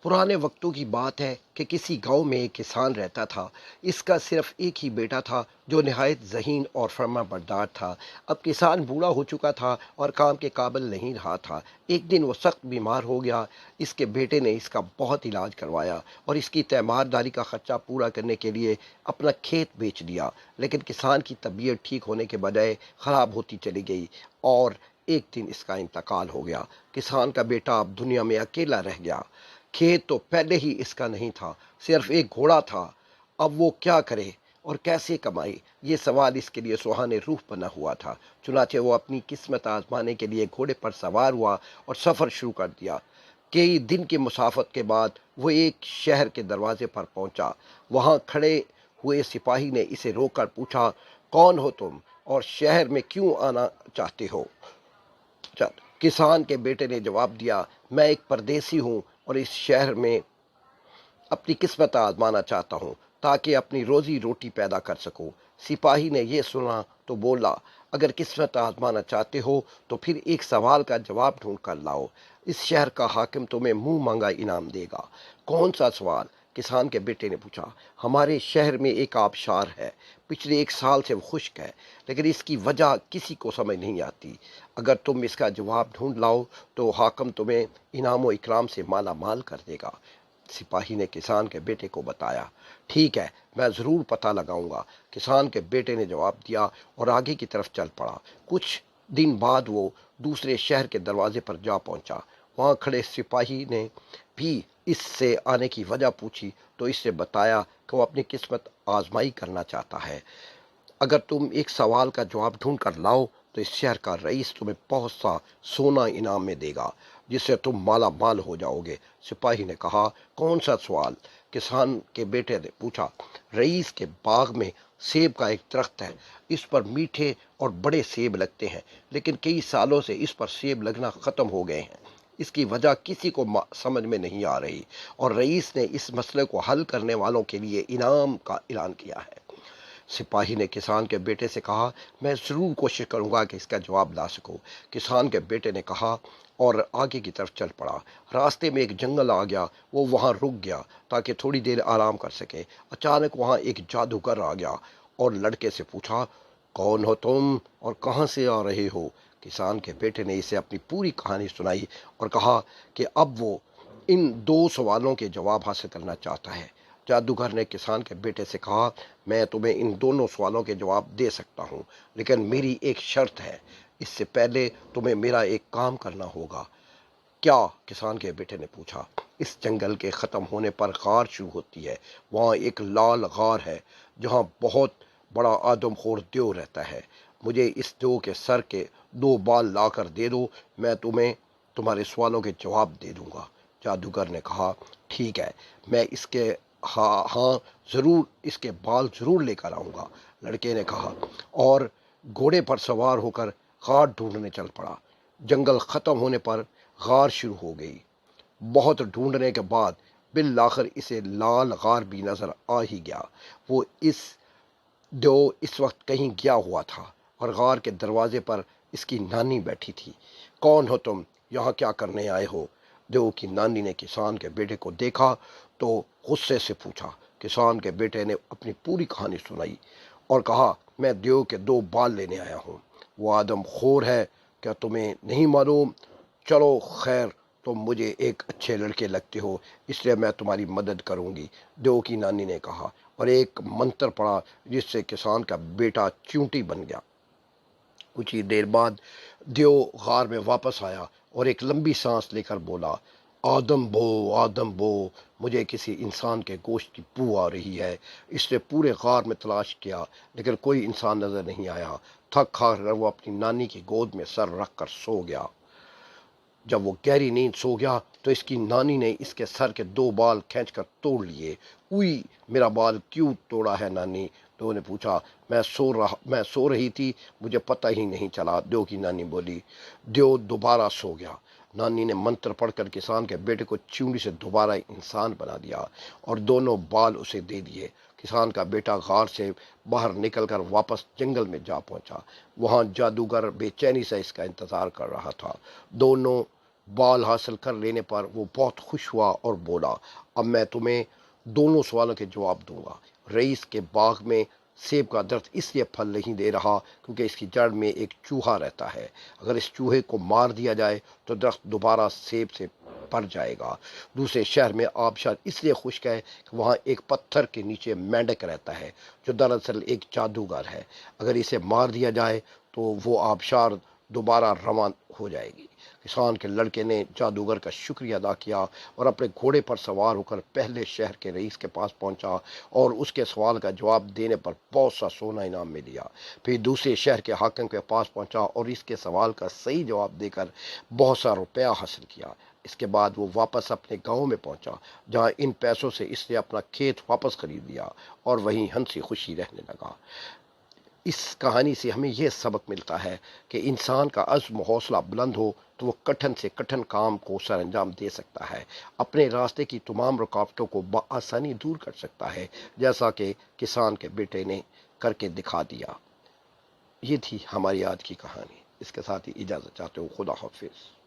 पुराने वक्तों की बात है कि किसी गांव में एक किसान रहता था। इसका सिर्फ एक ही बेटा था जो निहायत ज़हीन और फर्माबरदार था। अब किसान बूढ़ा हो चुका था और काम के काबिल नहीं रहा था। एक दिन वो सख्त बीमार हो गया। इसके बेटे ने इसका बहुत इलाज करवाया और इसकी तीमारदारी का खर्चा पूरा करने के लिए अपना खेत बेच दिया। लेकिन किसान की तबीयत ठीक होने के बजाय ख़राब होती चली गई और एक दिन इसका इंतकाल हो गया। किसान का बेटा अब दुनिया में अकेला रह गया। खेत तो पहले ही इसका नहीं था, सिर्फ एक घोड़ा था। अब वो क्या करे और कैसे कमाए, ये सवाल इसके लिए सुहाने रूह बना हुआ था। चुनाचे वो अपनी किस्मत आजमाने के लिए घोड़े पर सवार हुआ और सफ़र शुरू कर दिया। कई दिन की मुसाफत के बाद वो एक शहर के दरवाजे पर पहुंचा। वहां खड़े हुए सिपाही ने इसे रोककर पूछा, कौन हो तुम और शहर में क्यों आना चाहते हो? चल, किसान के बेटे ने जवाब दिया, मैं एक परदेसी हूँ और इस शहर में अपनी किस्मत आजमाना चाहता हूँ ताकि अपनी रोजी रोटी पैदा कर सकूं। सिपाही ने यह सुना तो बोला, अगर किस्मत आजमाना चाहते हो तो फिर एक सवाल का जवाब ढूंढ कर लाओ। इस शहर का हाकिम तुम्हें मुंह मांगा इनाम देगा। कौन सा सवाल? किसान के बेटे ने पूछा। हमारे शहर में एक आबशार है, पिछले एक साल से वो खुश्क है, लेकिन इसकी वजह किसी को समझ नहीं आती। अगर तुम इसका जवाब ढूंढ लाओ तो हाकिम तुम्हें इनाम इकराम से माला माल कर देगा। सिपाही ने किसान के बेटे को बताया। ठीक है, मैं ज़रूर पता लगाऊंगा, किसान के बेटे ने जवाब दिया और आगे की तरफ चल पड़ा। कुछ दिन बाद वो दूसरे शहर के दरवाजे पर जा पहुंचा। वहां खड़े सिपाही ने भी इससे आने की वजह पूछी तो इससे बताया कि वो अपनी किस्मत आजमाई करना चाहता है। अगर तुम एक सवाल का जवाब ढूंढ कर लाओ तो इस शहर का रईस तुम्हें बहुत सा सोना इनाम में देगा, जिससे तुम माला माल हो जाओगे। सिपाही ने कहा, कौन सा सवाल? किसान के बेटे ने पूछा। रईस के बाग में सेब का एक दरख्त है। इस पर मीठे और बड़े सेब लगते हैं, लेकिन कई सालों से इस पर सेब लगना खत्म हो गए हैं। इसकी वजह किसी को समझ में नहीं आ रही और रईस ने इस मसले को हल करने वालों के लिए इनाम का ऐलान किया है। सिपाही ने किसान के बेटे से कहा, मैं ज़रूर कोशिश करूंगा कि इसका जवाब ला सकूं। किसान के बेटे ने कहा और आगे की तरफ चल पड़ा। रास्ते में एक जंगल आ गया। वो वहां रुक गया ताकि थोड़ी देर आराम कर सके। अचानक वहां एक जादूगर आ गया और लड़के से पूछा, कौन हो तुम और कहां से आ रहे हो? किसान के बेटे ने इसे अपनी पूरी कहानी सुनाई और कहा कि अब वो इन दो सवालों के जवाब हासिल करना चाहता है। जादूगर ने किसान के बेटे से कहा, मैं तुम्हें इन दोनों सवालों के जवाब दे सकता हूँ, लेकिन मेरी एक शर्त है। इससे पहले तुम्हें मेरा एक काम करना होगा। क्या? किसान के बेटे ने पूछा। इस जंगल के ख़त्म होने पर गार शुरू होती है। वहाँ एक लाल गार है जहाँ बहुत बड़ा आदमखोर देव रहता है। मुझे इस देव के सर के दो बाल लाकर दे दो, मैं तुम्हें तुम्हारे सवालों के जवाब दे दूंगा। जादूगर ने कहा, ठीक है, मैं इसके हाँ हाँ ज़रूर इसके बाल ज़रूर लेकर आऊँगा, लड़के ने कहा और घोड़े पर सवार होकर गार ढूंढने चल पड़ा। जंगल ख़त्म होने पर गार शुरू हो गई। बहुत ढूंढने के बाद बिल आखिर इसे लाल गार भी नजर आ ही गया। वो इस वक्त कहीं गया हुआ था और गार के दरवाजे पर इसकी नानी बैठी थी। कौन हो तुम? यहाँ क्या करने आए हो? देव की नानी ने किसान के बेटे को देखा तो गुस्से से पूछा। किसान के बेटे ने अपनी पूरी कहानी सुनाई और कहा, मैं देव के दो बाल लेने आया हूँ। वो आदम खोर है, क्या तुम्हें नहीं मालूम? चलो खैर, तुम मुझे एक अच्छे लड़के लगते हो, इसलिए मैं तुम्हारी मदद करूंगी, देव की नानी ने कहा और एक मंत्र पढ़ा जिससे किसान का बेटा चींटी बन गया। कुछ ही देर बाद देव गार में वापस आया और एक लंबी सांस लेकर बोला, आदम बो, मुझे किसी इंसान के गोश्त की बू आ रही है। इसने पूरे गार में तलाश किया लेकिन कोई इंसान नजर नहीं आया। थक हार कर वो अपनी नानी की गोद में सर रख कर सो गया। जब वो गहरी नींद सो गया तो इसकी नानी ने इसके सर के दो बाल खींचकर तोड़ लिए। उई, मेरा बाल क्यों तोड़ा है नानी? तो ने पूछा। मैं सो रही थी, मुझे पता ही नहीं चला, देव की नानी बोली। देव दोबारा सो गया। नानी ने मंत्र पढ़कर किसान के बेटे को चूड़ी से दोबारा इंसान बना दिया और दोनों बाल उसे दे दिए। किसान का बेटा गार से बाहर निकलकर वापस जंगल में जा पहुंचा। वहां जादूगर बेचैनी से इसका इंतजार कर रहा था। दोनों بال حاصل کر لینے پر وہ بہت خوش ہوا اور بولا، اب میں تمہیں دونوں سوالوں کے جواب دوں گا۔ رئیس کے باغ میں سیب کا درخت اس لیے پھل نہیں دے رہا کیونکہ اس کی جڑ میں ایک چوہا رہتا ہے۔ اگر اس چوہے کو مار دیا جائے تو درخت دوبارہ سیب سے بھر جائے گا۔ دوسرے شہر میں آبشار اس لیے خشک ہے کہ وہاں ایک پتھر کے نیچے مینڈک رہتا ہے جو دراصل ایک جادوگر ہے۔ اگر اسے مار دیا جائے تو وہ آبشار دوبارہ روان ہو جائے گی۔ کسان کے لڑکے نے جادوگر کا شکریہ ادا کیا اور اپنے گھوڑے پر سوار ہو کر پہلے شہر کے رئیس کے پاس پہنچا اور اس کے سوال کا جواب دینے پر بہت سا سونا انعام میں دیا۔ پھر دوسرے شہر کے حاکم کے پاس پہنچا اور اس کے سوال کا صحیح جواب دے کر بہت سا روپیہ حاصل کیا۔ اس کے بعد وہ واپس اپنے گاؤں میں پہنچا جہاں ان پیسوں سے اس نے اپنا کھیت واپس خرید لیا اور وہیں ہنسی خوشی رہنے لگا۔ اس کہانی سے ہمیں یہ سبق ملتا ہے کہ انسان کا عزم و حوصلہ بلند ہو تو وہ کٹھن سے کٹھن کام کو سر انجام دے سکتا ہے، اپنے راستے کی تمام رکاوٹوں کو بآسانی دور کر سکتا ہے، جیسا کہ کسان کے بیٹے نے کر کے دکھا دیا۔ یہ تھی ہماری آج کی کہانی۔ اس کے ساتھ ہی اجازت چاہتے ہو، خدا حافظ۔